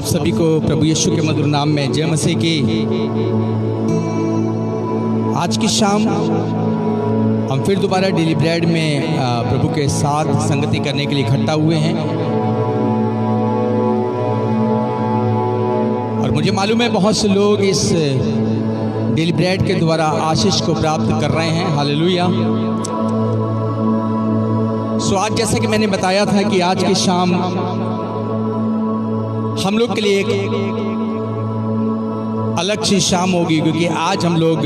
आप सभी को प्रभु यीशु के मधुर नाम में जय मसीह की। आज की शाम हम फिर दोबारा डेली ब्रेड में प्रभु के साथ संगति करने के लिए इकट्ठा हुए हैं। और मुझे मालूम है बहुत से लोग इस डेली ब्रेड के द्वारा आशीष को प्राप्त कर रहे हैं। हालेलुया। सो आज जैसा कि मैंने बताया था कि आज की शाम हम लोग के लिए एक अलग सी शाम होगी, क्योंकि आज हम लोग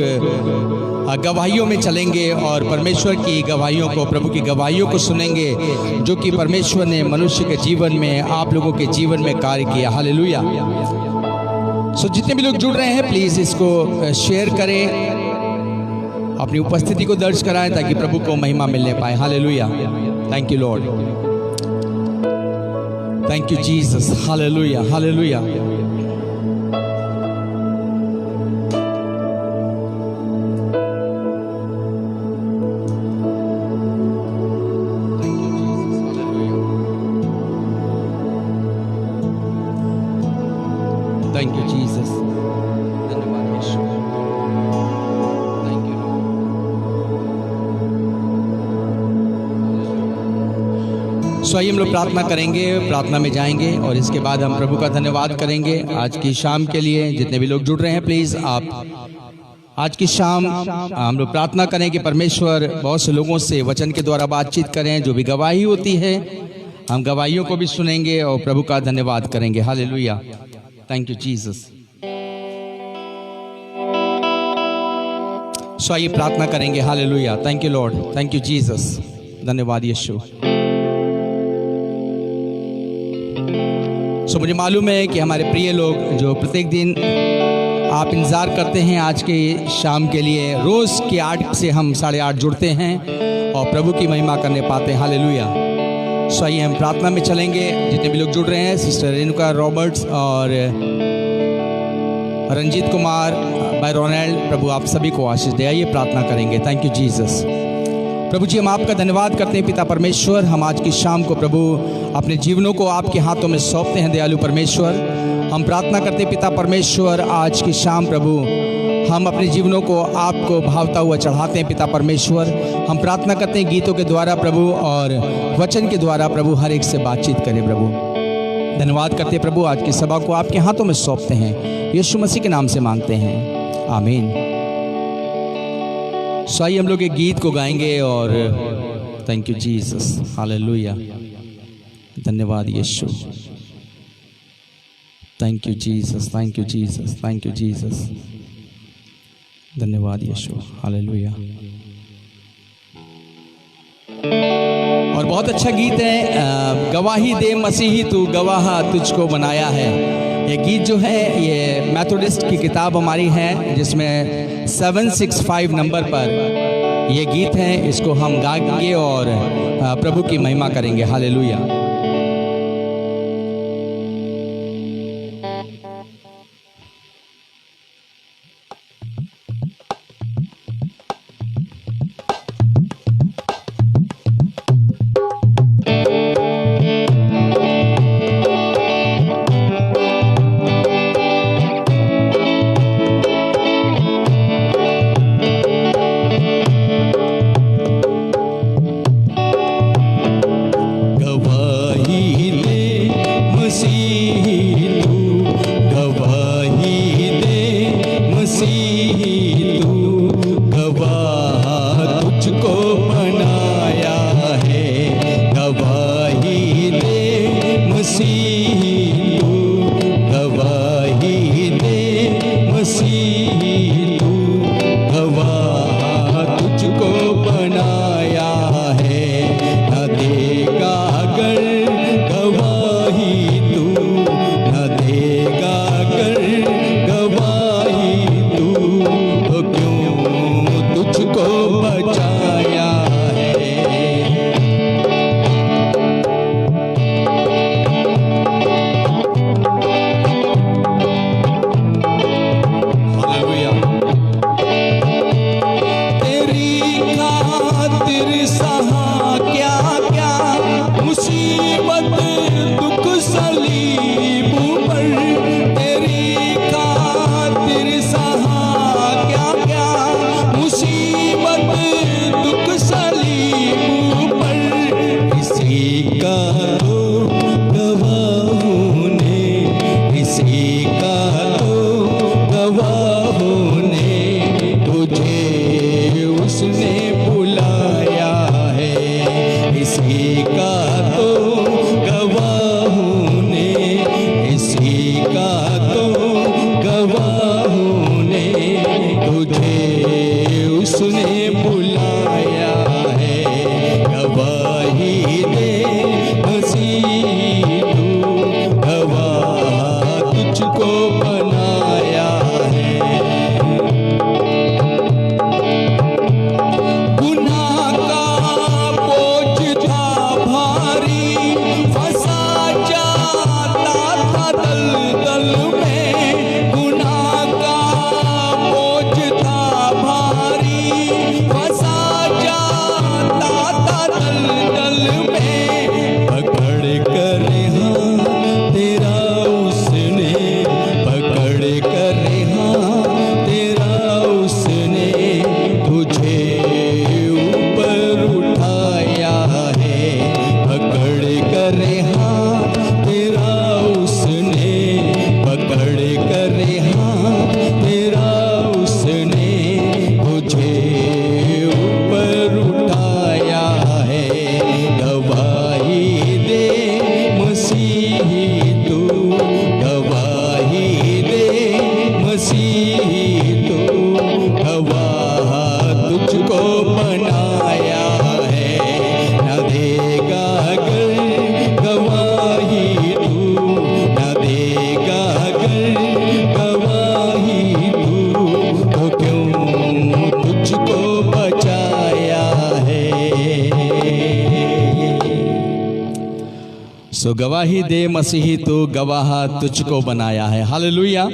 गवाहियों में चलेंगे और परमेश्वर की गवाहियों को, प्रभु की गवाहियों को सुनेंगे, जो कि परमेश्वर ने मनुष्य के जीवन में, आप लोगों के जीवन में कार्य किया। हालेलुया। सो जितने भी लोग जुड़ रहे हैं प्लीज़ इसको शेयर करें, अपनी उपस्थिति को दर्ज कराएं ताकि प्रभु को महिमा मिलने पाए। Hallelujah. Thank you Lord, thank you Jesus. Hallelujah, hallelujah. Thank you Jesus. धन्यवाद यीशु। Thank you. सो आइए हम लोग प्रार्थना करेंगे, प्रार्थना में जाएंगे और इसके बाद हम प्रभु का धन्यवाद करेंगे आज की शाम के लिए। जितने भी लोग जुड़ रहे हैं प्लीज़ आप आज की शाम हम लोग प्रार्थना करें कि परमेश्वर बहुत से लोगों से वचन के द्वारा बातचीत करें। जो भी गवाही होती है हम गवाहियों को भी सुनेंगे और प्रभु का धन्यवाद करेंगे। Hallelujah. Thank you Jesus. So आइए प्रार्थना करेंगे। Hallelujah. Thank you Lord, thank you Jesus. धन्यवाद यीशु। सो मुझे मालूम है कि हमारे प्रिय लोग जो प्रत्येक दिन आप इंतज़ार करते हैं आज के शाम के लिए, रोज़ के 8 से हम 8:30 जुड़ते हैं और प्रभु की महिमा करने पाते हैं। हालेलुया। सो आइए हम प्रार्थना में चलेंगे। जितने भी लोग जुड़ रहे हैं, सिस्टर रेणुका रॉबर्ट्स और रंजीत कुमार, भाई रोनाल्ड, प्रभु आप सभी को आशीष दे। आइए प्रार्थना करेंगे। Thank you Jesus. प्रभु जी हम आपका धन्यवाद करते हैं पिता परमेश्वर। हम आज की शाम को प्रभु अपने जीवनों को आपके हाथों में सौंपते हैं दयालु परमेश्वर। हम प्रार्थना करते हैं पिता परमेश्वर आज की शाम प्रभु हम अपने जीवनों को आपको भावता हुआ चढ़ाते हैं पिता परमेश्वर। हम प्रार्थना करते हैं गीतों के द्वारा प्रभु और वचन के द्वारा प्रभु हर एक से बातचीत करें प्रभु। धन्यवाद करते हैं प्रभु, आज की सभा को आपके हाथों में सौंपते हैं, यीशु मसीह के नाम से मांगते हैं, आमीन। सो आइए हम लोग एक गीत को गाएंगे और थैंक यू जीसस। हालेलुया। धन्यवाद Yeshu. Thank you Jesus, thank you Jesus, thank you Jesus. धन्यवाद यीशु। हालेलुया। और बहुत अच्छा गीत है, गवाही दे मसीही तू गवाह तुझको बनाया है। ये गीत जो है ये मेथोडिस्ट की किताब हमारी है, जिसमें 765 नंबर पर ये गीत है। इसको हम गाएंगे और प्रभु की महिमा करेंगे। हालेलुया। गवाह इसी का तो गवाह हूँ ने, इसी का तो गवाह हूँ ने, तुझे उसने बुलाया है, गवाही दे मसीह तू, गवाह तुझको बनाया है। गुनाह का बोझ था भारी, फंसा जाता था दलदल में, गुनाह का बोझ था भारी, फंसा जाता था दलदल में, पकड़ कर हाँ तेरा उसने, पकड़ कर हाँ तेरा उसने, तुझे ऊपर उठाया है, पकड़ कर हाँ तेरा उसने, पकड़ कर हाँ तेरा उसने, तुझे ऊपर उठाया है, गवाही दे मसीह तू, गवाही दे मसीह तू, गवाह तुझको बनाया है, न देगा अगर गवाही तू, न देगा अगर गवाही तू, तो क्यों तुझको बचाया है। सो गवाही दे मसीही तो गवाह तुझको बनाया है। हालेलुया।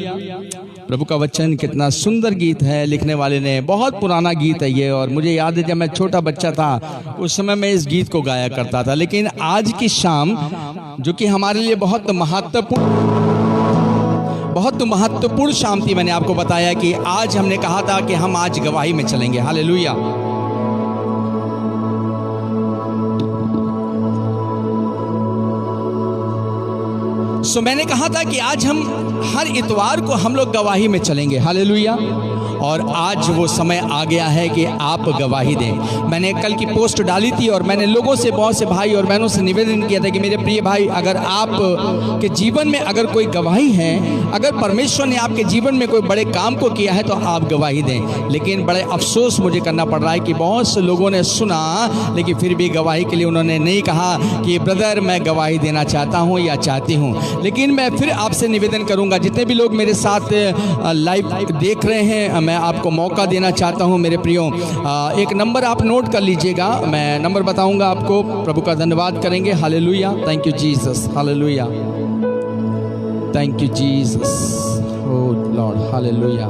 प्रभु का वचन कितना सुंदर गीत है, लिखने वाले ने बहुत पुराना गीत है ये, और मुझे याद है जब मैं छोटा बच्चा था उस समय मैं इस गीत को गाया करता था। लेकिन आज की शाम जो कि हमारे लिए बहुत महत्वपूर्ण शाम थी, मैंने आपको बताया कि आज हमने कहा था कि हम आज गवाही में चलेंगे। हालेलुया। सो मैंने कहा था कि आज हम हर इतवार को हम लोग गवाही में चलेंगे। हालेलुया। और आज वो समय आ गया है कि आप गवाही दें। मैंने कल की पोस्ट डाली थी और मैंने लोगों से, बहुत से भाई और बहनों से निवेदन किया था कि मेरे प्रिय भाई, अगर आप के जीवन में अगर कोई गवाही है, अगर परमेश्वर ने आपके जीवन में कोई बड़े काम को किया है तो आप गवाही दें। लेकिन बड़े अफसोस मुझे करना पड़ रहा है कि बहुत से लोगों ने सुना लेकिन फिर भी गवाही के लिए उन्होंने नहीं कहा कि ब्रदर मैं गवाही देना चाहता हूँ या चाहती हूँ। लेकिन मैं फिर आपसे निवेदन करूँगा, जितने भी लोग मेरे साथ लाइव देख रहे हैं, मैं आपको मौका देना चाहता हूं मेरे प्रियो। एक नंबर आप नोट कर लीजिएगा, मैं नंबर बताऊंगा आपको। प्रभु का धन्यवाद करेंगे। Hallelujah. Thank you Jesus. Hallelujah. Thank you Jesus. Oh lord. Hallelujah.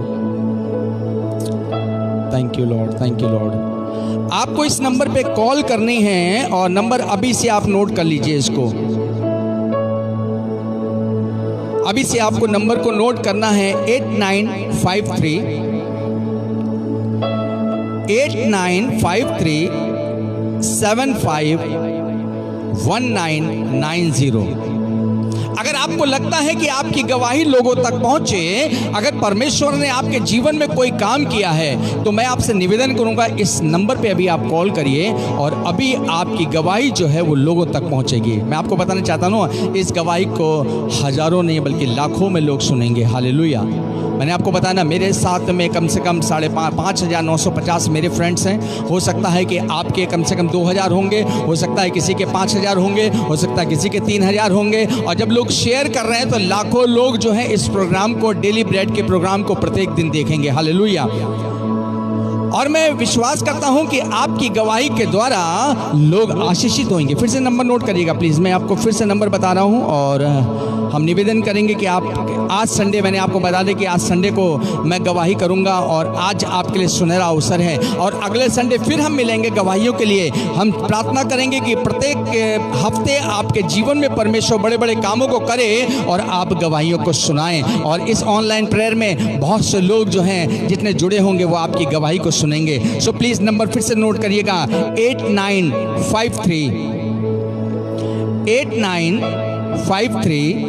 Thank you Lord. Thank you Lord. आपको इस नंबर पे कॉल करनी है और नंबर अभी से आप नोट कर लीजिए इसको। अभी से आपको नंबर को नोट करना है 8953 751990। अगर आपको लगता है कि आपकी गवाही लोगों तक पहुंचे, अगर परमेश्वर ने आपके जीवन में कोई काम किया है, तो मैं आपसे निवेदन करूंगा इस नंबर पे अभी आप कॉल करिए और अभी आपकी गवाही जो है वो लोगों तक पहुंचेगी। मैं आपको बताना चाहता हूं, इस गवाही को हजारों नहीं बल्कि लाखों में लोग सुनेंगे। हालेलुया। मैंने आपको बताया ना, मेरे साथ में कम से कम 5,950 मेरे फ्रेंड्स हैं। हो सकता है कि आपके कम से कम 2,000 होंगे, हो सकता है किसी के 5,000 होंगे, हो सकता है किसी के 3,000 होंगे। और जब लोग शेयर कर रहे हैं तो लाखों लोग जो हैं इस प्रोग्राम को, डेली ब्रेड के प्रोग्राम को प्रत्येक दिन देखेंगे। हालेलुया। और मैं विश्वास करता हूं कि आपकी गवाही के द्वारा लोग आशीषित होंगे। फिर से नंबर नोट करिएगा प्लीज़, मैं आपको फिर से नंबर बता रहा हूं। और हम निवेदन करेंगे कि आप आज संडे, मैंने आपको बता दें कि आज संडे को मैं गवाही करूंगा और आज आपके लिए सुनहरा अवसर है। और अगले संडे फिर हम मिलेंगे गवाहियों के लिए। हम प्रार्थना करेंगे कि प्रत्येक हफ्ते आपके जीवन में परमेश्वर बड़े बड़े कामों को करे और आप गवाहियों को सुनाएं। और इस ऑनलाइन प्रेयर में बहुत से लोग जो हैं जितने जुड़े होंगे वो आपकी गवाही को सुनेंगे। सो प्लीज़ नंबर फिर से नोट करिएगा 8953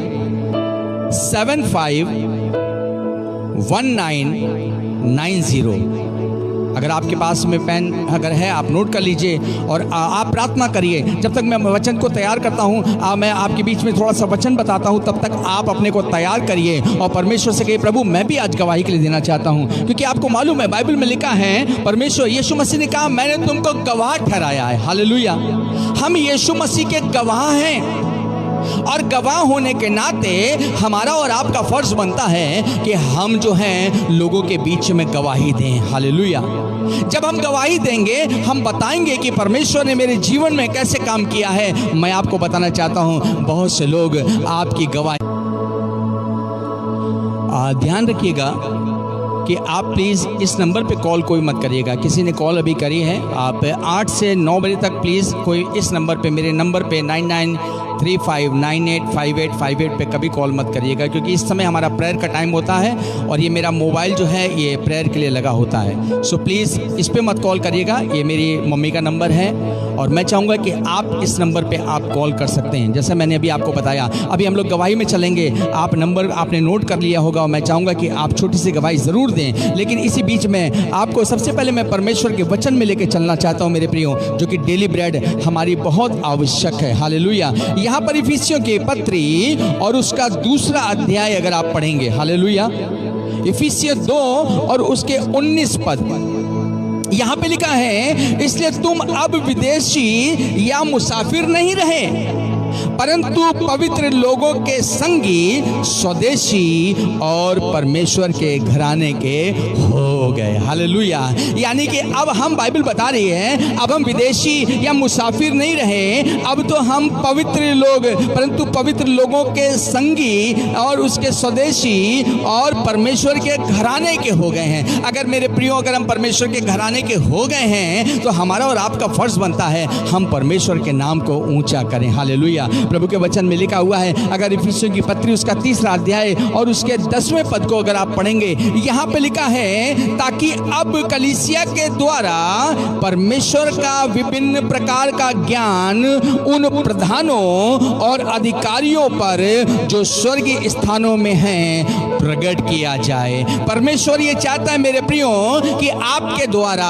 751990। अगर आपके पास में पेन अगर है आप नोट कर लीजिए और आप प्रार्थना करिए। जब तक मैं वचन को तैयार करता हूँ, मैं आपके बीच में थोड़ा सा वचन बताता हूँ, तब तक आप अपने को तैयार करिए और परमेश्वर से कहिए, प्रभु मैं भी आज गवाही के लिए देना चाहता हूँ। क्योंकि आपको मालूम है बाइबल में लिखा है, परमेश्वर यीशु मसीह ने कहा मैंने तुमको गवाह ठहराया है। हालेलुया। हम यीशु मसीह के गवाह हैं और गवाह होने के नाते हमारा और आपका फर्ज बनता है कि हम जो हैं लोगों के बीच में गवाही दें। हालेलुया। जब हम गवाही देंगे, हम बताएंगे कि परमेश्वर ने मेरे जीवन में कैसे काम किया है। मैं आपको बताना चाहता हूं, बहुत से लोग आपकी गवाही, ध्यान रखिएगा कि आप प्लीज़ इस नंबर पे कॉल कोई मत करिएगा। किसी ने कॉल अभी करी है, आप 8 से 9 बजे तक प्लीज़ कोई इस नंबर पे, मेरे नंबर पे 9935985858 पे कभी कॉल मत करिएगा, क्योंकि इस समय हमारा प्रेयर का टाइम होता है और ये मेरा मोबाइल जो है ये प्रेयर के लिए लगा होता है। सो प्लीज़ इस पे मत कॉल करिएगा। ये मेरी मम्मी का नंबर है और मैं चाहूँगा कि आप इस नंबर पे आप कॉल कर सकते हैं। जैसे मैंने अभी आपको बताया, अभी हम लोग गवाही में चलेंगे। आप नंबर आपने नोट कर लिया होगा और मैं चाहूँगा कि आप छोटी सी गवाही ज़रूर दें। लेकिन इसी बीच में आपको सबसे पहले मैं परमेश्वर के वचन में लेके चलना चाहता हूँ मेरे प्रियो, जो कि डेली ब्रेड हमारी बहुत आवश्यक है। हालेलुया। यहाँ पर इफिसियों की पत्री और उसका 2 अध्याय अगर आप पढ़ेंगे, हालेलुया, इफिसियों 2 और उसके 19 पद, यहाँ पे लिखा है, इसलिए तुम अब विदेशी या मुसाफिर नहीं रहे, परंतु पवित्र लोगों के संगी, स्वदेशी और परमेश्वर के घराने के हो गए। हालेलुया। यानी कि अब हम, बाइबल बता रही है, अब हम विदेशी या मुसाफिर नहीं रहे, अब तो हम पवित्र लोग, परंतु पवित्र लोगों के संगी और उसके स्वदेशी और परमेश्वर के घराने के हो गए हैं। अगर मेरे प्रियो, अगर हम परमेश्वर के घराने के हो गए हैं तो हमारा और आपका फर्ज बनता है हम परमेश्वर के नाम को ऊंचा करें। हालेलुया। प्रभु के वचन में लिखा हुआ है, अगर इफिसियों की पत्री उसका 3 अध्याय और उसके 10वें पद को अगर आप पढ़ेंगे, यहाँ पे लिखा है, ताकि अब कलीसिया के द्वारा परमेश्वर का विभिन्न प्रकार का ज्ञान उन प्रधानों और अधिकारियों पर जो स्वर्गीय स्थानों में हैं प्रकट किया जाए। परमेश्वर ये चाहता है मेरे प्रियो कि आपके द्वारा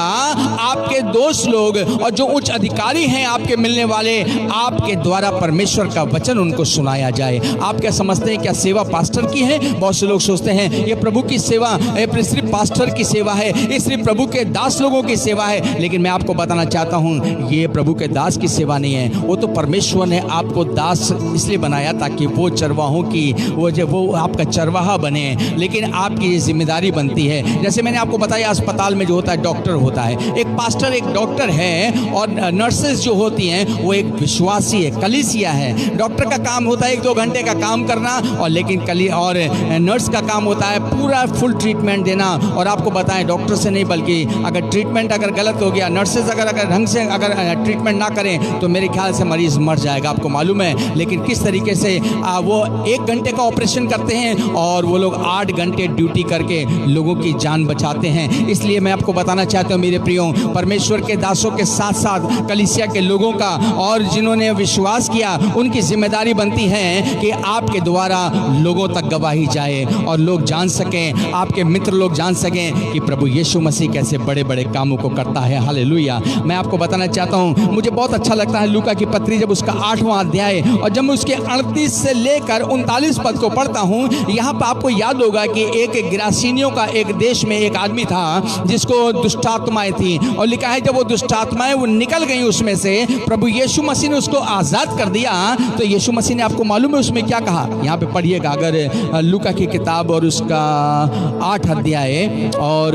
आपके दोस्त लोग और जो उच्च अधिकारी हैं आपके मिलने वाले, आपके द्वारा परमेश्वर का वचन उनको सुनाया जाए। आप क्या समझते हैं, क्या सेवा पास्टर की है? बहुत से लोग सोचते हैं ये प्रभु की सेवा, ये सिर्फ पास्टर की सेवा है, ये सिर्फ प्रभु के दास लोगों की सेवा है। लेकिन मैं आपको बताना चाहता हूँ, ये प्रभु के दास की सेवा नहीं है। वो तो परमेश्वर ने आपको दास इसलिए बनाया ताकि वो चरवाहों की वो आपका चरवाहा बने। लेकिन आपकी ये जिम्मेदारी बनती है, जैसे मैंने आपको बताया, अस्पताल में जो होता है डॉक्टर होता है, एक पास्टर एक डॉक्टर है और नर्सेज जो होती हैं वो एक विश्वासी है, कलीसिया है। डॉक्टर का काम होता है 1-2 घंटे का काम करना, और लेकिन और नर्स का काम होता है पूरा फुल ट्रीटमेंट देना। और आपको बताएं, डॉक्टर से नहीं बल्कि अगर ट्रीटमेंट अगर गलत हो गया, नर्सेज अगर ढंग से अगर ट्रीटमेंट ना करें तो मेरे ख्याल से मरीज मर जाएगा। आपको मालूम है। लेकिन किस तरीके से वो 1 घंटे का ऑपरेशन करते हैं और वो लोग 8 घंटे ड्यूटी करके लोगों की जान बचाते हैं। इसलिए मैं आपको बताना चाहता हूँ मेरे प्रियो, परमेश्वर के दासों के साथ साथ कलीसिया के लोगों का और जिन्होंने विश्वास किया, उनकी जिम्मेदारी बनती है कि आपके द्वारा लोगों तक गवाही जाए और लोग जान सकें, आपके मित्र लोग जान सकें कि प्रभु यीशु मसीह कैसे बड़े बड़े कामों को करता है। हालेलुया। मैं आपको बताना चाहता हूँ, मुझे बहुत अच्छा लगता है लूका की पत्री जब उसका 8वां अध्याय और जब मैं उसके 38 से लेकर 39 पद को पढ़ता हूँ, यहाँ पर आपको याद होगा कि एक गिरासीनियों का एक देश में एक आदमी था जिसको दुष्टात्माएं थी, और लिखा है जब वो दुष्टात्माएं वो निकल गई उसमें से, प्रभु यीशु मसीह ने उसको आज़ाद कर दिया। तो यीशु मसीह ने, आपको मालूम है उसमें क्या कहा? यहाँ पे पढ़िएगा अगर लूका की किताब और उसका 8 अध्याय और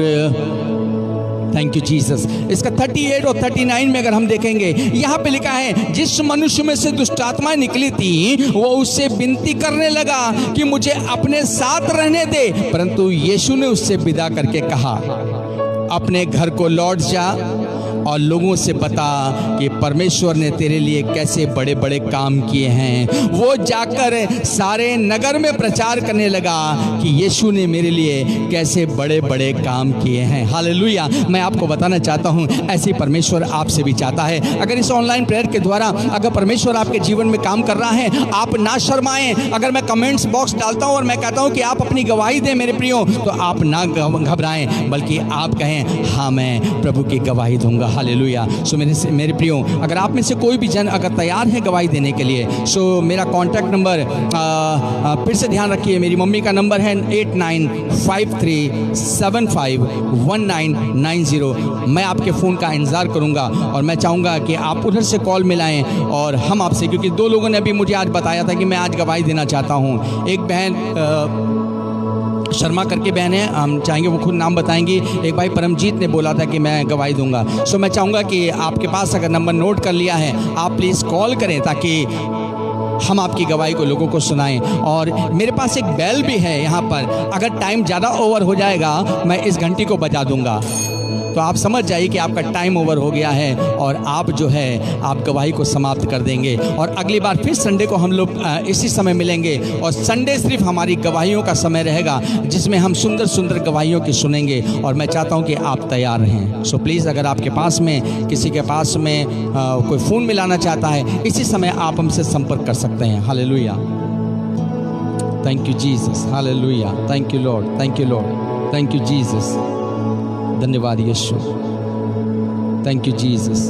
थैंक यू जीसस, इसका 38 और 39 में अगर हम देखेंगे, यहाँ पे लिखा है, जिस मनुष्य में से दुष्टात्माएं निकली थी वो उससे विनती करने लगा कि मुझे अपने साथ रहने दे, परंतु यीशु ने उससे विदा करके कहा, अपने घर को लौट जा और लोगों से बता कि परमेश्वर ने तेरे लिए कैसे बड़े बड़े काम किए हैं। वो जाकर सारे नगर में प्रचार करने लगा कि यीशु ने मेरे लिए कैसे बड़े बड़े काम किए हैं। हालेलुया। मैं आपको बताना चाहता हूं, ऐसे परमेश्वर आपसे भी चाहता है। अगर इस ऑनलाइन प्रेयर के द्वारा अगर परमेश्वर आपके जीवन में काम कर रहा है, आप ना शर्माएं। अगर मैं कमेंट्स बॉक्स डालता हूं और मैं कहता हूं कि आप अपनी गवाही दें मेरे प्रियो, तो आप ना घबराएं, बल्कि आप कहें हाँ मैं प्रभु की गवाही दूंगा। हालेलुया। सो मेरे प्रियो, अगर आप में से कोई भी जन अगर तैयार है गवाही देने के लिए, सो मेरा कॉन्टैक्ट नंबर फिर से ध्यान रखिए, मेरी मम्मी का नंबर है 8953751990। मैं आपके फ़ोन का इंतज़ार करूंगा और मैं चाहूँगा कि आप उधर से कॉल मिलाएं और हम आपसे, क्योंकि दो लोगों ने अभी मुझे आज बताया था कि मैं आज गवाही देना चाहता हूँ। एक बहन शर्मा करके बहन है, हम चाहेंगे वो खुद नाम बताएंगी। एक भाई परमजीत ने बोला था कि मैं गवाही दूंगा। सो मैं चाहूँगा कि आपके पास अगर नंबर नोट कर लिया है, आप प्लीज़ कॉल करें ताकि हम आपकी गवाही को लोगों को सुनाएं। और मेरे पास एक बेल भी है यहाँ पर, अगर टाइम ज़्यादा ओवर हो जाएगा मैं इस घंटी को बजा दूंगा, तो आप समझ जाइए कि आपका टाइम ओवर हो गया है और आप जो है आप गवाही को समाप्त कर देंगे। और अगली बार फिर संडे को हम लोग इसी समय मिलेंगे और संडे सिर्फ हमारी गवाहियों का समय रहेगा, जिसमें हम सुंदर सुंदर गवाहियों की सुनेंगे। और मैं चाहता हूं कि आप तैयार रहें। सो प्लीज़, अगर आपके पास में किसी के पास में कोई फ़ोन मिलाना चाहता है, इसी समय आप हमसे संपर्क कर सकते हैं। Hallelujah. Thank you Jesus. Hallelujah. Thank you Lord. Thank you Lord. Thank you Jesus. धन्यवाद Yeshu. Thank you Jesus.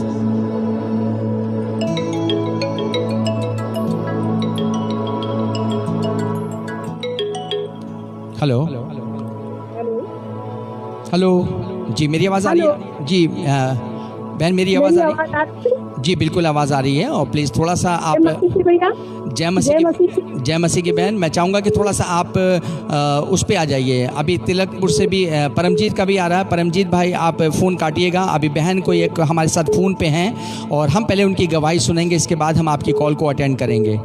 Hello hello जी, मेरी आवाज़ आ रही है जी? बहन मेरी आवाज़ आ रही है जी? बिल्कुल आवाज़ आ रही है। और प्लीज़ थोड़ा सा आप जय मसीह की बहन, मैं चाहूँगा कि थोड़ा सा आप उस पे आ जाइए। अभी तिलकपुर से भी परमजीत का भी आ रहा है। परमजीत भाई आप फ़ोन काटिएगा। अभी बहन को एक हमारे साथ फ़ोन पे हैं और हम पहले उनकी गवाही सुनेंगे, इसके बाद हम आपकी कॉल को अटेंड करेंगे।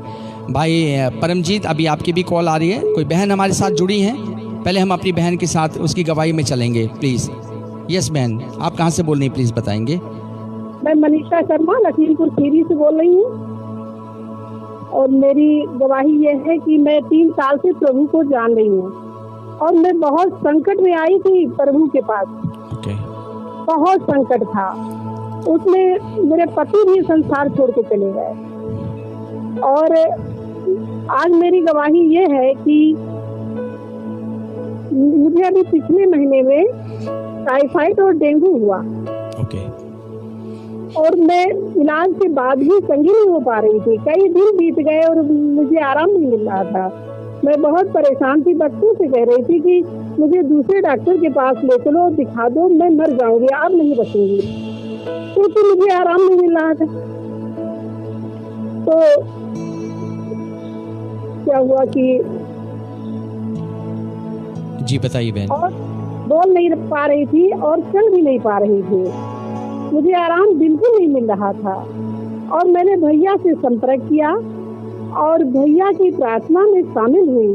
भाई परमजीत, अभी आपकी भी कॉल आ रही है, कोई बहन हमारे साथ जुड़ी हैं? पहले हम अपनी बहन के साथ उसकी गवाही में चलेंगे प्लीज़। यस बहन, आप कहाँ से बोल रही हैं प्लीज़ बताएंगे? मैं मनीषा शर्मा लखीमपुर खीरी से बोल रही हूँ और मेरी गवाही ये है कि मैं 3 साल से प्रभु को जान रही हूँ और मैं बहुत संकट में आई थी प्रभु के पास। बहुत संकट था उसमें, मेरे पति भी संसार छोड़ के चले गए। और आज मेरी गवाही ये है कि मुझे अभी पिछले महीने में टाइफाइड और डेंगू हुआ। और मैं इलाज के बाद भी चंगी नहीं हो पा रही थी। कई दिन बीत गए और मुझे आराम नहीं मिल रहा था। मैं बहुत परेशान थी, बच्चों से कह रही थी कि मुझे दूसरे डॉक्टर के पास ले चलो, दिखा दो, मैं मर जाऊंगी, अब नहीं बचूंगी, क्योंकि मुझे आराम नहीं मिल रहा था। तो क्या हुआ कि जी बताइए बहन। और बोल नहीं पा रही थी और चल भी नहीं पा रही थी, मुझे आराम बिल्कुल नहीं मिल रहा था। और मैंने भैया से संपर्क किया और भैया की प्रार्थना में शामिल हुई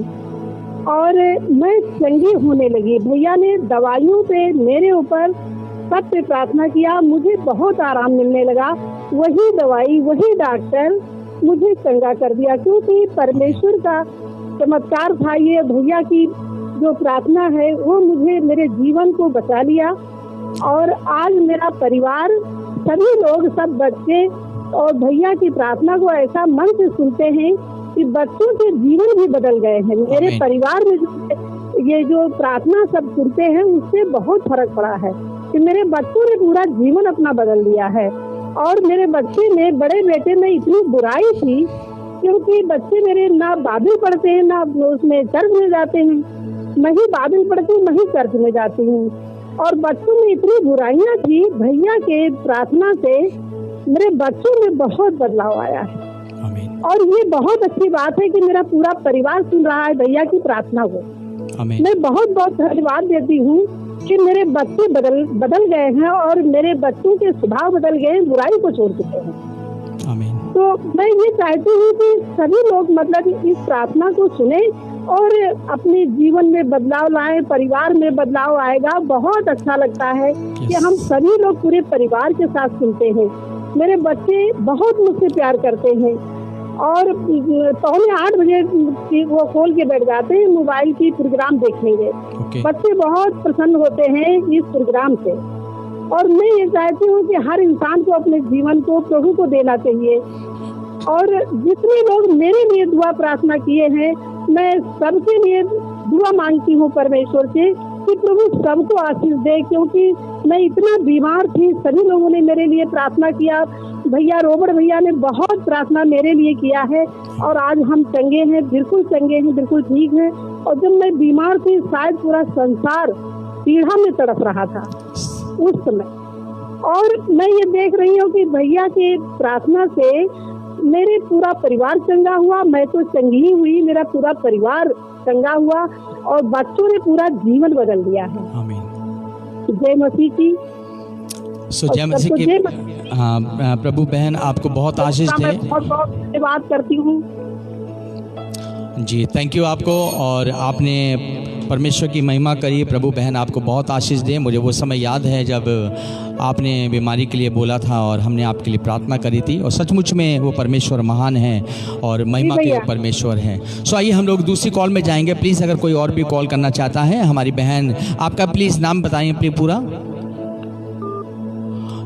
और मैं चंगी होने लगी। भैया ने दवाइयों पे मेरे ऊपर सब पे प्रार्थना किया, मुझे बहुत आराम मिलने लगा। वही दवाई, वही डॉक्टर मुझे चंगा कर दिया, क्योंकि परमेश्वर का चमत्कार था ये। भैया की जो प्रार्थना है वो मुझे मेरे जीवन को बचा लिया। और आज मेरा परिवार, सभी लोग, सब बच्चे और भैया की प्रार्थना को ऐसा मन से सुनते हैं कि बच्चों के जीवन भी बदल गए हैं। मेरे परिवार में ये जो प्रार्थना सब सुनते हैं उससे बहुत फर्क पड़ा है कि मेरे बच्चों ने पूरा जीवन अपना बदल दिया है। और मेरे बच्चे में, बड़े बेटे में इतनी बुराई थी, क्योंकि बच्चे मेरे ना बाइबल पढ़ते हैं ना उसमें चर्च में जाते हैं। मैं ही बाइबल पढ़ती हूँ, मैं ही चर्च में जाती हूँ। और बच्चों में इतनी बुराइयां थी, भैया के प्रार्थना से मेरे बच्चों में बहुत बदलाव आया है। और ये बहुत अच्छी बात है कि मेरा पूरा परिवार सुन रहा है भैया की प्रार्थना को। मैं बहुत बहुत धन्यवाद देती हूँ कि मेरे बच्चे बदल गए हैं और मेरे बच्चों के स्वभाव बदल गए हैं, बुराई को छोड़ चुके हैं। आमीन। तो मैं ये चाहती हूँ कि सभी लोग मतलब इस प्रार्थना को सुने और अपने जीवन में बदलाव लाएं, परिवार में बदलाव आएगा। बहुत अच्छा लगता है कि हम सभी लोग पूरे परिवार के साथ सुनते हैं। मेरे बच्चे बहुत मुझसे प्यार करते हैं और 7:45 बजे वो खोल के बैठ जाते हैं मोबाइल की प्रोग्राम देखेंगे। बच्चे बहुत प्रसन्न होते हैं इस प्रोग्राम से। और मैं ये चाहती हूँ कि हर इंसान को अपने जीवन को प्रभु को देना चाहिए। और जितने लोग मेरे लिए दुआ प्रार्थना किए हैं, मैं सबके लिए दुआ मांगती हूँ परमेश्वर से कि प्रभु सबको आशीष दे, क्योंकि मैं इतना बीमार थी। सभी लोगों ने मेरे लिए प्रार्थना किया। भैया रॉबर्ट भैया ने बहुत प्रार्थना मेरे लिए किया है और आज हम चंगे हैं, बिल्कुल चंगे हैं, बिल्कुल ठीक हैं। और जब मैं बीमार थी, शायद पूरा संसार पीड़ा में तड़प रहा था उस समय। और मैं ये देख रही हूँ कि भैया की प्रार्थना से मेरे पूरा परिवार चंगा हुआ। मैं तो चंगी ही हुई, मेरा पूरा परिवार चंगा हुआ और बच्चों ने पूरा जीवन बदल दिया है। आमीन। जय मसीह की। जय मसीह की। हाँ प्रभु बहन आपको बहुत आशीष दे। बहुत बहुत धन्यवाद करती हूँ जी, थैंक यू आपको। और आपने परमेश्वर की महिमा करी। प्रभु बहन आपको बहुत आशीष दे। मुझे वो समय याद है जब आपने बीमारी के लिए बोला था और हमने आपके लिए प्रार्थना करी थी। और सचमुच में वो परमेश्वर महान है और महिमा के परमेश्वर हैं। सो आइए हम लोग दूसरी कॉल में जाएंगे। प्लीज़ अगर कोई और भी कॉल करना चाहता है, हमारी बहन आपका प्लीज़ नाम बताइए प्लीज पूरा।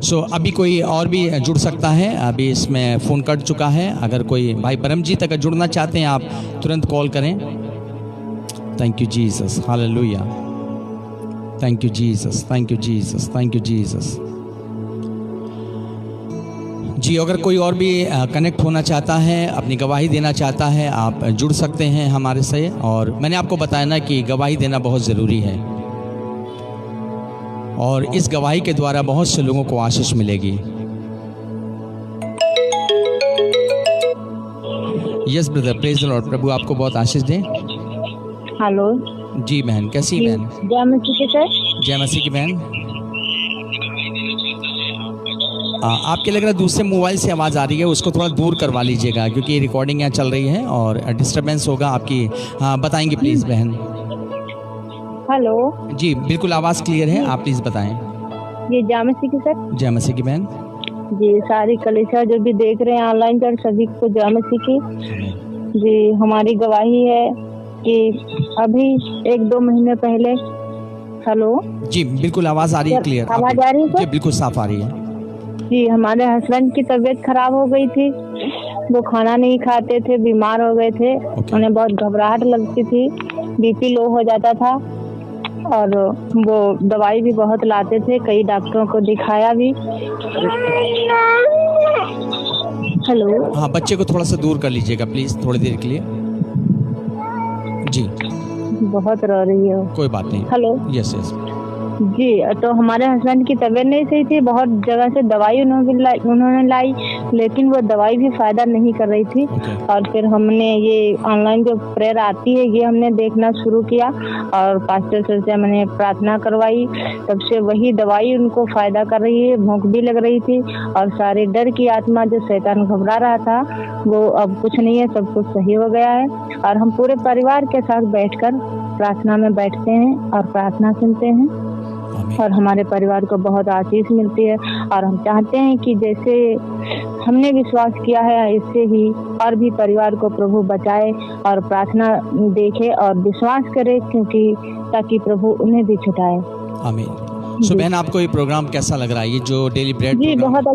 सो अभी कोई और भी जुड़ सकता है। अभी इसमें फ़ोन कट चुका है। अगर कोई भाई परमजीत अगर जुड़ना चाहते हैं, आप तुरंत कॉल करें। Thank you Jesus, hallelujah. Thank you Jesus, thank you Jesus, thank you Jesus. जी, अगर कोई और भी कनेक्ट होना चाहता है, अपनी गवाही देना चाहता है, आप जुड़ सकते हैं हमारे से। और मैंने आपको बताया ना कि गवाही देना बहुत ज़रूरी है और इस गवाही के द्वारा बहुत से लोगों को आशीष मिलेगी। Yes brother, praise the lord. प्रभु आपको बहुत आशीष दें। हेलो जी बहन, कैसी बहन? जय मसीह की सर। जय मसीह की बहन। आपके लग रहा है दूसरे मोबाइल से आवाज़ आ रही है, उसको थोड़ा दूर करवा लीजिएगा क्योंकि रिकॉर्डिंग यहाँ चल रही है और डिस्टर्बेंस होगा आपकी। बताएंगे प्लीज़ बहन। हेलो जी बिल्कुल, आवाज़ क्लियर है, आप प्लीज़ बताएं। ये जय मसीह की सर। जय मसीह की बहन। जी, सारी कलीसिया जो भी देख रहे हैं ऑनलाइन पर, सभी को जय मसीह की। जी, हमारी गवाही है कि अभी 1-2 महीने पहले। हेलो जी बिल्कुल, आवाज़ आ रही है क्लियर। आवाज़ आ रही है जी बिल्कुल साफ आ रही है। जी, हमारे हस्बैंड की तबीयत खराब हो गई थी। वो खाना नहीं खाते थे, बीमार हो गए थे। उन्हें बहुत घबराहट लगती थी, बीपी लो हो जाता था और वो दवाई भी बहुत लाते थे, कई डॉक्टरों को दिखाया भी। हेलो हाँ, बच्चे को थोड़ा सा दूर कर लीजिएगा प्लीज़, थोड़ी देर के लिए। जी बहुत रो रही है। कोई बात नहीं। हेलो। Yes yes. जी, तो हमारे हस्बैंड की तबीयत नहीं सही थी। बहुत जगह से दवाई उन्होंने लाई, लेकिन वो दवाई भी फायदा नहीं कर रही थी। और फिर हमने ये ऑनलाइन जो प्रेयर आती है, ये हमने देखना शुरू किया और पास्टर सर से मैंने प्रार्थना करवाई। तब से वही दवाई उनको फायदा कर रही है। भूख भी लग रही थी और सारे डर की आत्मा जो शैतान घबरा रहा था, वो अब कुछ नहीं है, सब कुछ सही हो गया है। और हम पूरे परिवार के साथ बैठकर प्रार्थना में बैठते हैं और प्रार्थना सुनते हैं और हमारे परिवार को बहुत आशीष मिलती है। और हम चाहते हैं कि जैसे हमने विश्वास किया है, ऐसे ही और भी परिवार को प्रभु बचाए और प्रार्थना देखे और विश्वास करे, क्योंकि ताकि प्रभु उन्हें भी छुटाए। आमीन। सो बहन, आपको ये प्रोग्राम कैसा लग रहा है, ये जो डेली ब्रेड? जी बहुत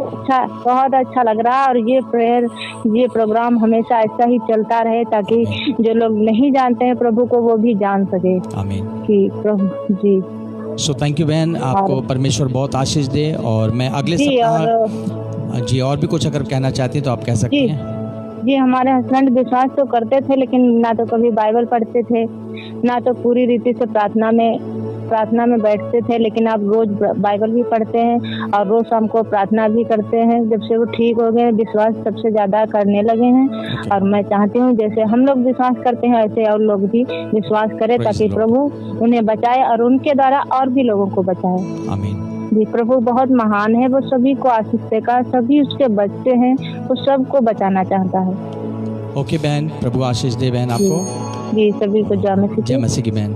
अच्छा लग रहा है। और ये प्रेयर, ये प्रोग्राम हमेशा ऐसा ही चलता रहे, ताकि जो लोग नहीं जानते हैं प्रभु को, वो भी जान सके। आमीन। कि प्रभु जी। सो थैंक यू बहन, आपको परमेश्वर बहुत आशीष दे। और मैं अगले सप्ताह जी और भी कुछ अगर कहना चाहती हैं तो आप कह सकते हैं। जी, हमारे हस्बैंड विश्वास तो करते थे, लेकिन ना तो कभी बाइबल पढ़ते थे, ना तो पूरी रीति से प्रार्थना में बैठते थे। लेकिन अब रोज बाइबल भी पढ़ते हैं और रोज शाम को प्रार्थना भी करते हैं। जब से वो ठीक हो गए, विश्वास सबसे ज्यादा करने लगे हैं। और मैं चाहती हूँ जैसे हम लोग विश्वास करते हैं, ऐसे और लोग भी विश्वास करें, ताकि प्रभु उन्हें बचाए और उनके द्वारा और भी लोगों को बचाए। आमीन। जी, प्रभु बहुत महान है, वो सभी को आशीष देगा, सभी उसके बच्चे हैं, वो सबको बचाना चाहता है। ओके बहन, प्रभु आशीष दे बहन आपको। जी, सभी को जय मसीह की बहन।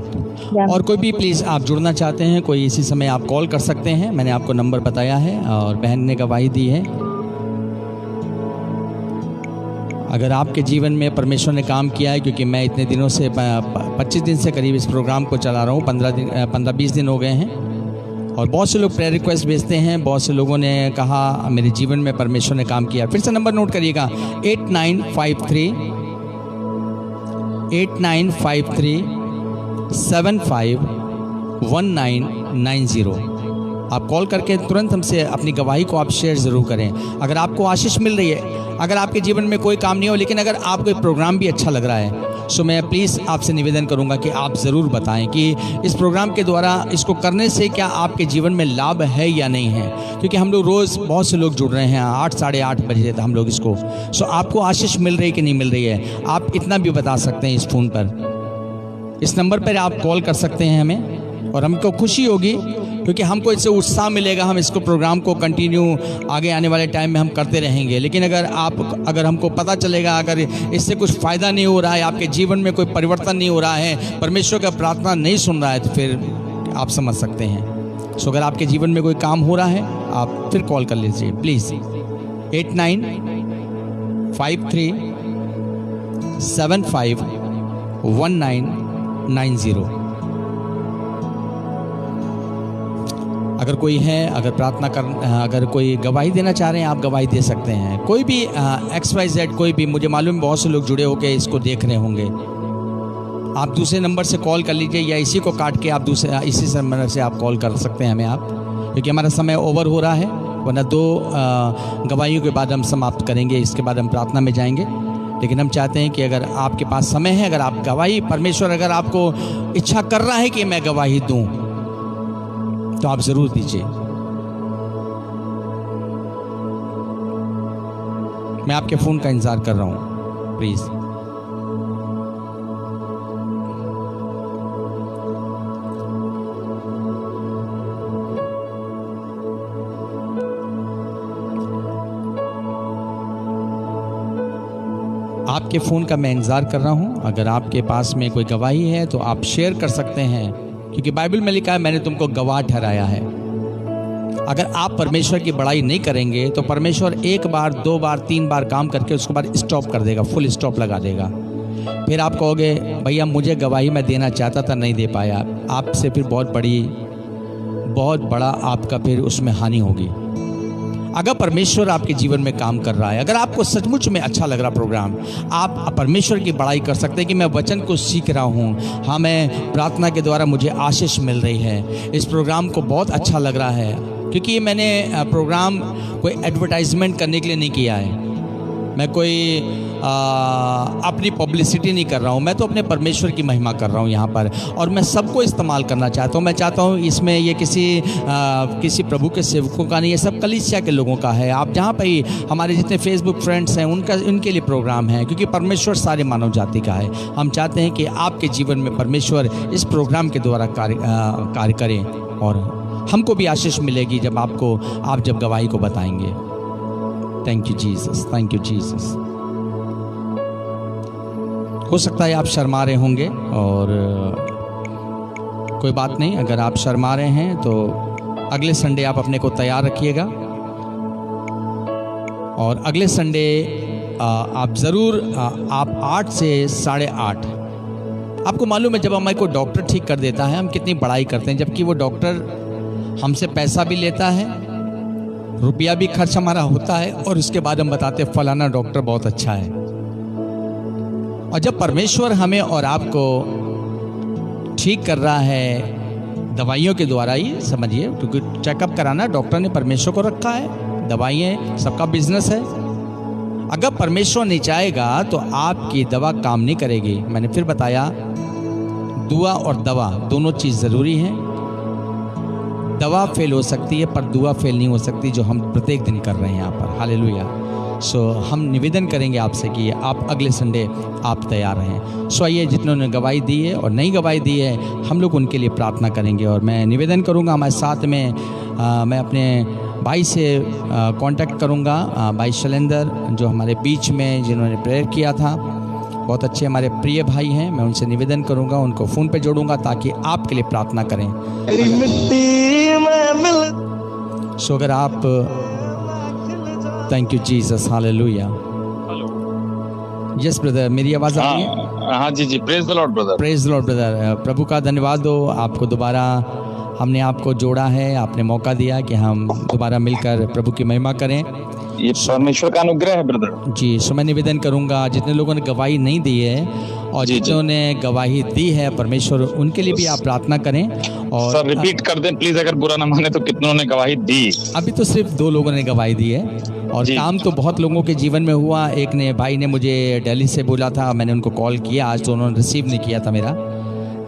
और कोई भी प्लीज़ आप जुड़ना चाहते हैं, कोई इसी समय आप कॉल कर सकते हैं, मैंने आपको नंबर बताया है और बहन ने गवाही दी है। अगर आपके जीवन में परमेश्वर ने काम किया है, क्योंकि मैं इतने दिनों से 25 दिन से करीब इस प्रोग्राम को चला रहा हूँ, 15-20 दिन हो गए हैं, और बहुत से लोग प्रेयर रिक्वेस्ट भेजते हैं, बहुत से लोगों ने कहा मेरे जीवन में परमेश्वर ने काम किया। फिर से नंबर नोट करिएगा, 8953751990। आप कॉल करके तुरंत हमसे अपनी गवाही को आप शेयर ज़रूर करें। अगर आपको आशीष मिल रही है, अगर आपके जीवन में कोई काम नहीं हो, लेकिन अगर आपको एक प्रोग्राम भी अच्छा लग रहा है, सो मैं प्लीज़ आपसे निवेदन करूंगा कि आप ज़रूर बताएं कि इस प्रोग्राम के द्वारा इसको करने से क्या आपके जीवन में लाभ है या नहीं है। क्योंकि हम लोग रोज़ बहुत से लोग जुड़ रहे हैं 8 साढ़े 8 बजे हम लोग इसको, सो आपको आशीष मिल रही है कि नहीं मिल रही है, आप इतना भी बता सकते हैं इस फ़ोन पर, इस नंबर पर आप कॉल कर सकते हैं हमें, और हमको खुशी होगी क्योंकि हमको इससे उत्साह मिलेगा, हम इसको प्रोग्राम को कंटिन्यू आगे आने वाले टाइम में हम करते रहेंगे। लेकिन अगर हमको पता चलेगा अगर इससे कुछ फ़ायदा नहीं हो रहा है, आपके जीवन में कोई परिवर्तन नहीं हो रहा है, परमेश्वर का प्रार्थना नहीं सुन रहा है, तो फिर आप समझ सकते हैं। सो अगर आपके जीवन में कोई काम हो रहा है, आप फिर कॉल कर लीजिए प्लीज़, 8953751990। अगर कोई है, अगर कोई गवाही देना चाह रहे हैं, आप गवाही दे सकते हैं। कोई भी XYZ, कोई भी, मुझे मालूम है बहुत से लोग जुड़े होकर इसको देख रहे होंगे। आप दूसरे नंबर से कॉल कर लीजिए, या इसी को काट के आप इसी नंबर से आप कॉल कर सकते हैं हमें आप, क्योंकि हमारा समय ओवर हो रहा है, वरना 2 गवाहियों के बाद हम समाप्त करेंगे, इसके बाद हम प्रार्थना में जाएंगे। लेकिन हम चाहते हैं कि अगर आपके पास समय है, अगर आप गवाही, परमेश्वर अगर आपको इच्छा कर रहा है कि मैं गवाही दूँ, तो आप ज़रूर दीजिए। मैं आपके फ़ोन का इंतज़ार कर रहा हूँ, प्लीज़। आपके फ़ोन का मैं इंतज़ार कर रहा हूँ। अगर आपके पास में कोई गवाही है तो आप शेयर कर सकते हैं, क्योंकि बाइबल में लिखा है मैंने तुमको गवाह ठहराया है। अगर आप परमेश्वर की बड़ाई नहीं करेंगे तो परमेश्वर 1 बार 2 बार 3 बार काम करके उसके बाद स्टॉप कर देगा, फुल स्टॉप लगा देगा। फिर आप कहोगे भैया मुझे गवाही मैं देना चाहता था, नहीं दे पाया, आपसे फिर बहुत बड़ा आपका फिर उसमें हानि होगी। अगर परमेश्वर आपके जीवन में काम कर रहा है, अगर आपको सचमुच में अच्छा लग रहा प्रोग्राम, आप परमेश्वर की बड़ाई कर सकते हैं कि मैं वचन को सीख रहा हूँ, हाँ मैं प्रार्थना के द्वारा मुझे आशीष मिल रही है, इस प्रोग्राम को बहुत अच्छा लग रहा है। क्योंकि ये मैंने प्रोग्राम कोई एडवर्टाइजमेंट करने के लिए नहीं किया है, मैं कोई अपनी पब्लिसिटी नहीं कर रहा हूँ, मैं तो अपने परमेश्वर की महिमा कर रहा हूँ यहाँ पर, और मैं सबको इस्तेमाल करना चाहता हूँ। मैं चाहता हूँ इसमें ये किसी प्रभु के सेवकों का नहीं, ये सब कलीसिया के लोगों का है। आप जहाँ पर ही हमारे जितने फेसबुक फ्रेंड्स हैं उनके लिए प्रोग्राम है, क्योंकि परमेश्वर सारे मानव जाति का है। हम चाहते हैं कि आपके जीवन में परमेश्वर इस प्रोग्राम के द्वारा कार्य करें, और हमको भी आशीष मिलेगी आप जब गवाही को बताएंगे। Thank you Jesus, thank you Jesus. हो सकता है आप शर्मा रहे होंगे, और कोई बात नहीं, अगर आप शर्मा रहे हैं तो अगले संडे आप अपने को तैयार रखिएगा, और अगले संडे आप ज़रूर आप 8 से 8:30, आपको मालूम है जब हमारे को डॉक्टर ठीक कर देता है हम कितनी बड़ाई करते हैं, जबकि वो डॉक्टर हमसे पैसा भी लेता है, रुपया भी खर्च हमारा होता है, और उसके बाद हम बताते हैं फलाना डॉक्टर बहुत अच्छा है। और जब परमेश्वर हमें और आपको ठीक कर रहा है दवाइयों के द्वारा ही, समझिए, क्योंकि चेकअप कराना डॉक्टर ने परमेश्वर को रखा है, दवाइयाँ सबका बिजनेस है। अगर परमेश्वर नहीं चाहेगा तो आपकी दवा काम नहीं करेगी। मैंने फिर बताया, दुआ और दवा दोनों चीज़ ज़रूरी है। दवा फेल हो सकती है पर दुआ फेल नहीं हो सकती, जो हम प्रत्येक दिन कर रहे हैं यहाँ पर। हालेलुया। सो हम निवेदन करेंगे आपसे कि आप अगले संडे आप तैयार रहें। सो आइए, जितनों ने गवाही दी है और नई गवाही दी है, हम लोग उनके लिए प्रार्थना करेंगे। और मैं निवेदन करूंगा हमारे साथ में मैं अपने भाई से कांटेक्ट करूंगा, भाई शैलेंद्र जो हमारे बीच में जिन्होंने प्रेयर किया था, बहुत अच्छे हमारे प्रिय भाई हैं। मैं उनसे निवेदन करूंगा, उनको फ़ोन पे जोड़ूंगा ताकि आपके लिए प्रार्थना करें। सो अगर आप, thank you Jesus, hallelujah. Yes brother, मेरी आवाज़ आ रही है? हाँ जी जी, praise the lord brother. Praise the lord brother. प्रभु का धन्यवाद हो, आपको दोबारा हमने आपको जोड़ा है, आपने मौका दिया कि हम दोबारा मिलकर प्रभु की महिमा करें। ये परमेश्वर का अनुग्रह है ब्रदर जी। सो मैं निवेदन करूंगा जितने लोगों ने गवाही नहीं दी है और जी, जितनों ने गवाही दी है, परमेश्वर उनके लिए भी आप प्रार्थना करें। और सर रिपीट कर दें प्लीज, अगर बुरा ना माने तो कितनों ने गवाही दी? अभी तो सिर्फ 2 लोगों ने गवाही दी है और जी। काम तो बहुत लोगों के जीवन में हुआ। एक ने भाई ने मुझे दिल्ली से बोला था, मैंने उनको कॉल किया आज, तो उन्होंने रिसीव नहीं किया था मेरा,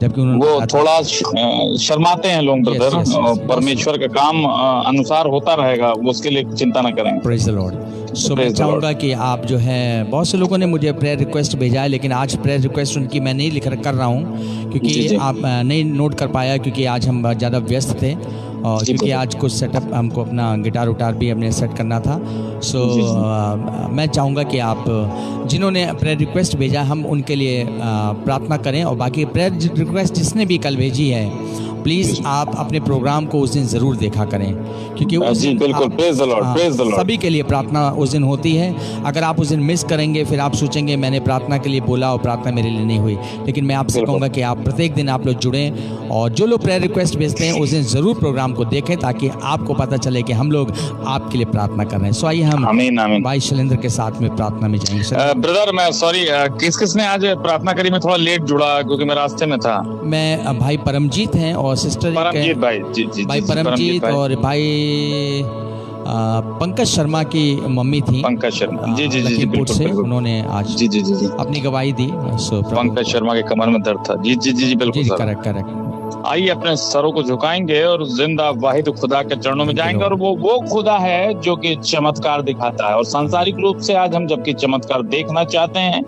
जबकि उन्होंने वो कहा था- थोड़ा शर्माते हैं लोग ब्रदर। yes, yes. परमेश्वर का काम अनुसार होता रहेगा, वो उसके लिए चिंता ना करें। Praise the Lord. सो मैं Praise the चाहूँगा कि आप जो है, बहुत से लोगों ने मुझे प्रेयर रिक्वेस्ट भेजा है, लेकिन आज प्रेयर रिक्वेस्ट उनकी मैं नहीं लिख कर रहा हूँ जी, क्योंकि जी। आप नहीं नोट कर पाया, क्योंकि आज हम ज़्यादा व्यस्त थे और जी, क्योंकि बिल्कुल। आज कुछ सेटअप हमको अपना गिटार उटार भी हमने सेट करना था। सो जी, जी। मैं चाहूँगा कि आप जिन्होंने प्रेयर रिक्वेस्ट भेजा, हम उनके लिए प्रार्थना करें। और बाकी प्रेयर रिक्वेस्ट जिसने भी कल भेजी है, प्लीज़ आप अपने प्रोग्राम को उस दिन ज़रूर देखा करें, क्योंकि उस जी दिन बिल्कुल, आप- प्रेज द लॉर्ड, हाँ, प्रेज द लॉर्ड। सभी के लिए प्रार्थना उस दिन होती है। अगर आप उस दिन मिस करेंगे, फिर आप सोचेंगे मैंने प्रार्थना के लिए बोला और प्रार्थना मेरे लिए नहीं हुई। लेकिन मैं आपसे बिल्कुल। कहूँगा कि आप प्रत्येक दिन आप लोग जुड़ें और जो लोग प्रेयर रिक्वेस्ट भेजते हैं उस दिन ज़रूर प्रोग्राम को देखें, ताकि आपको पता चले कि हम लोग आपके लिए प्रार्थना कर रहे हैं। सो आइए हम आमीन आमीन। भाई शैलेंद्र के साथ में प्रार्थना में जाएंगे। ब्रदर मैं सॉरी, किस किसने आज प्रार्थना करी? मैं थोड़ा लेट जुड़ा क्योंकि मैं रास्ते में था। मैं भाई परमजीत हैं और सिस्टर परमजीत भाई, जी जी भाई जी, परमजीत भाई। और भाई पंकज शर्मा की मम्मी थी पंकज शर्मा, जी जी जी जी, लखीमपुर बिल्कुल से, बिल्कुल। उन्होंने आज जी जी जी जी, अपनी गवाही दी। सो पंकज शर्मा के कमर में दर्द था। जी जी जी जी, बिल्कुल जी, सर। Correct correct. आइए अपने सरों को झुकाएंगे और जिंदा वाहिद खुदा के चरणों में जाएंगे। और वो खुदा है जो कि चमत्कार दिखाता है। और सांसारिक रूप से आज हम जबकि चमत्कार देखना चाहते हैं,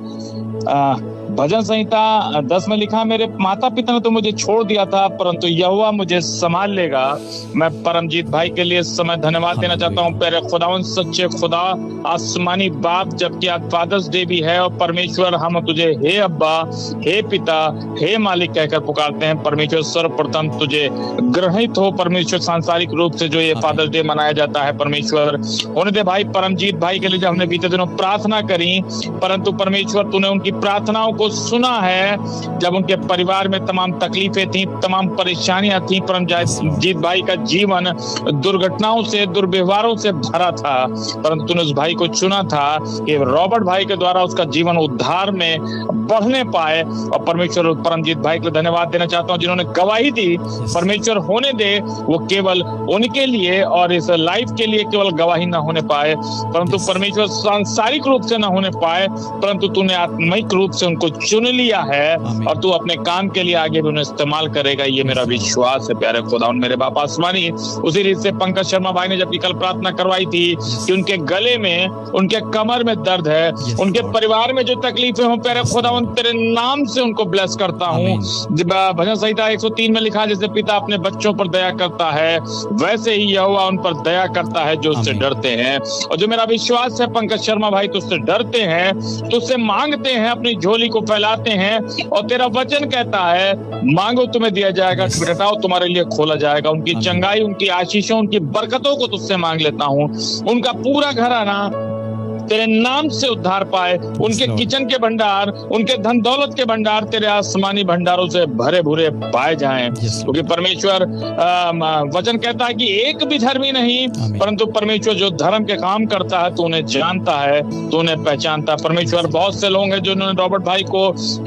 भजन संहिता 10 में लिखा, मेरे माता पिता ने तो मुझे छोड़ दिया था, परंतु यहोवा मुझे संभाल लेगा। मैं परमजीत भाई के लिए समय धन्यवाद देना चाहता हूँ। प्यारे खुदावन, सच्चे खुदा, आसमानी बाप, जबकि आज फादर्स डे भी है और परमेश्वर हम तुझे हे अब्बा, हे पिता, हे मालिक कहकर पुकारते हैं। परमेश्वर सर्वप्रथम तुझे ग्रहित हो परमेश्वर, सांसारिक रूप से जो ये फादर्स डे मनाया जाता है। परमेश्वर होने दे भाई परमजीत भाई के लिए जब हमने बीते दिनों प्रार्थना करी, परंतु परमेश्वर तूने उनकी प्रार्थनाओं को सुना है। जब उनके परिवार में तमाम तकलीफें थी, तमाम परेशानियां थी, परमजीत भाई का जीवन दुर्घटनाओं से, दुर्व्यवहारों से भरा था, परंतु तूने उस भाई को चुना था कि रॉबर्ट भाई के द्वारा उसका जीवन उद्धार में बढ़ने पाए। और परमेश्वर परमजीत भाई को धन्यवाद देना चाहता हूँ जिन्होंने गवाही दी। परमेश्वर होने दे वो केवल उनके लिए और इस लाइफ के लिए केवल गवाही ना होने पाए, परंतु परमेश्वर सांसारिक रूप से ना होने पाए, परंतु तूने आत्मिक रूप से उनको चुन लिया है और तू अपने काम के लिए आगे भी उन्हें इस्तेमाल करेगा। ये मेरा विश्वास है प्यारे खुदा। मेरे बाप आसमानी, उसी रीत से पंकज शर्मा भाई ने जबकि कल प्रार्थना करवाई थी कि उनके गले में, उनके कमर में दर्द है, उनके परिवार में जो तकलीफें हो प्यारे खुदा, तेरे नाम से उनको ब्लेस करता हूँ। भजन संहिता 103 में लिखा, जैसे पिता अपने बच्चों पर दया करता है, वैसे ही यहोवा उन पर दया करता है जो उससे डरते हैं। और जो मेरा विश्वास है पंकज शर्मा भाई, तुझसे डरते हैं, तुझसे मांगते हैं, अपनी झोली को फैलाते हैं और तेरा वचन कहता है मांगो तुम्हें दिया जाएगा, खटखटाओ तुम्हारे लिए खोला जाएगा। उनकी चंगाई, उनकी आशीषों, उनकी बरकतों को तुझसे मांग लेता हूँ। उनका पूरा घराना तेरे नाम से उद्धार पाए, उनके किचन के भंडार, उनके धन दौलत के भंडार तेरे आसमानी भंडारों से भरे भूरे पाए जाएं। क्योंकि परमेश्वर वचन कहता है कि एक भी धर्मी नहीं, परंतु परमेश्वर जो धर्म के काम करता है तो उन्हें जानता है, तो उन्हें पहचानता है। परमेश्वर बहुत से लोग हैं जो उन्होंने रॉबर्ट भाई को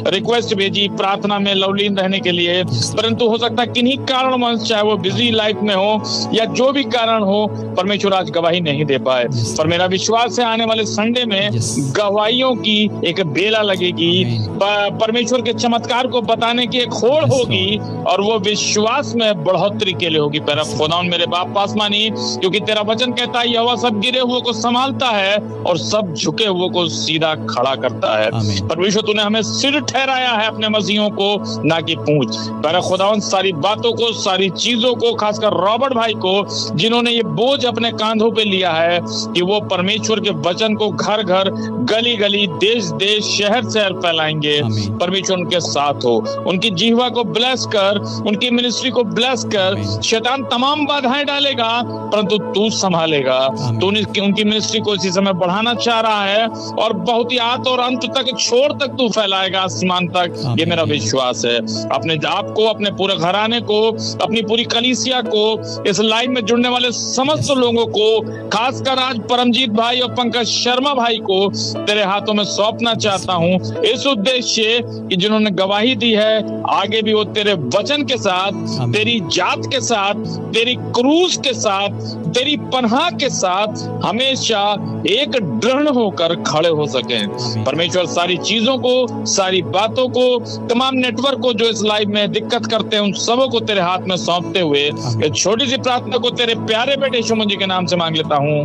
रिक्वेस्ट भेजी प्रार्थना में लवलीन रहने के लिए, परंतु हो सकता है किन्हीं कारणवश, चाहे वो बिजी लाइफ में हो या जो भी कारण हो, परमेश्वर आज गवाही नहीं दे पाए। पर मेरा विश्वास है आने वाले संडे में Yes. गवाहियों की एक बेला लगेगी, परमेश्वर के चमत्कार को बताने की एक होड़ Yes, होगी और वो विश्वास में बढ़ोतरी के लिए होगी। पर खुदा मेरे बाप पासमानी, क्योंकि तेरा वचन कहता है यहोवा सब गिरे हुए को संभालता है और सब झुके हुए को सीधा खड़ा करता है। आमीन। परमेश्वर तूने हमें सिर ठहराया है अपने मसीहों को, ना कि पूंछ। पर खुदावन सारी बातों को, सारी चीजों को, खासकर रॉबर्ट भाई को जिन्होंने ये बोझ अपने कांधों पे लिया है कि वो परमेश्वर के वचन को घर घर, गली गली, देश देश, शहर शहर फैलाएंगे। आमीन। परमेश्वर उनके साथ हो, उनकी जीवा को ब्लेस कर, उनकी मिनिस्ट्री को ब्लेस कर। आमीन। शैतान तमाम बाधाएं डालेगा परंतु तू संभालेगा। आमीन। तूने उनकी मिनिस्ट्री को इसी समय बढ़ाना चाह रहा है और बहुत ही आत और अंत तक, छोर तक तू फैलाएगा, आसमान तक। ये आमीन। मेरा विश्वास है। अपने आप को, अपने पूरे घराने को, अपनी पूरी कलीसिया को, इस लाइव में जुड़ने वाले समस्त लोगों को, खासकर आज परमजीत भाई और पंकज शर्मा भाई को तेरे हाथों में सौंपना चाहता हूँ, इस उद्देश्य कि जिन्होंने गवाही दी है आगे भी वो तेरे वचन के साथ, आमीन। तेरी जात के साथ, तेरी क्रूस के साथ, तेरी पनाह के साथ हमेशा एक दृढ़ होकर खड़े हो सके। परमेश्वर सारी चीजों को, सारी बातों को, तमाम नेटवर्क को जो इस लाइव में दिक्कत करते हैं, उन सबों को तेरे हाथ में सौंपते हुए एक छोटी सी प्रार्थना को तेरे प्यारे बेटे यीशु मसीह के नाम से मांग लेता हूँ।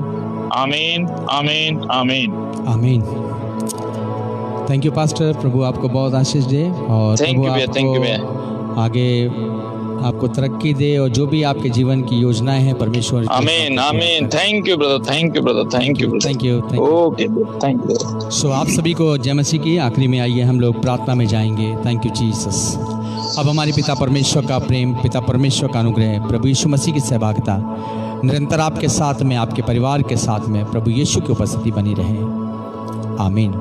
आमीन, आमीन, आमीन। आमीन। थैंक यू पास्टर, प्रभु आपको बहुत आशीष दे और Thank प्रभु you भैया, thank you भैया। आपको आगे आपको तरक्की दे और जो भी आपके जीवन की योजनाएं हैं परमेश्वर आमीन, आमीन। Thank you brother, thank you brother, thank you brother. Thank you. Okay, thank you. So आप सभी को जय मसीह की। आखिरी में आइए हम लोग प्रार्थना में जाएंगे। Thank you Jesus. अब हमारे पिता परमेश्वर का प्रेम, पिता परमेश्वर का अनुग्रह, प्रभु यीशु मसीह की सहभागिता निरंतर आपके साथ में, आपके परिवार के साथ में प्रभु यीशु की उपस्थिति बनी रहे। आमीन।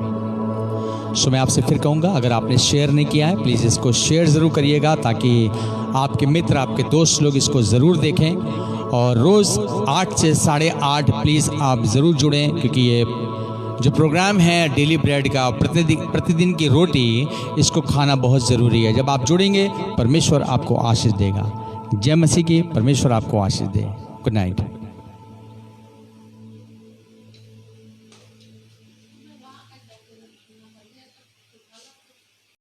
सो मैं आपसे फिर कहूँगा, अगर आपने शेयर नहीं किया है प्लीज़ इसको शेयर ज़रूर करिएगा ताकि आपके मित्र, आपके दोस्त लोग इसको ज़रूर देखें। और रोज़ 8 से 8:30 प्लीज़ आप ज़रूर जुड़ें, क्योंकि ये जो प्रोग्राम है डेली ब्रेड का, प्रतिदिन की रोटी, इसको खाना बहुत ज़रूरी है। जब आप जुड़ेंगे परमेश्वर आपको आशीष देगा। जय मसीह की। परमेश्वर आपको आशीष दे। Good night.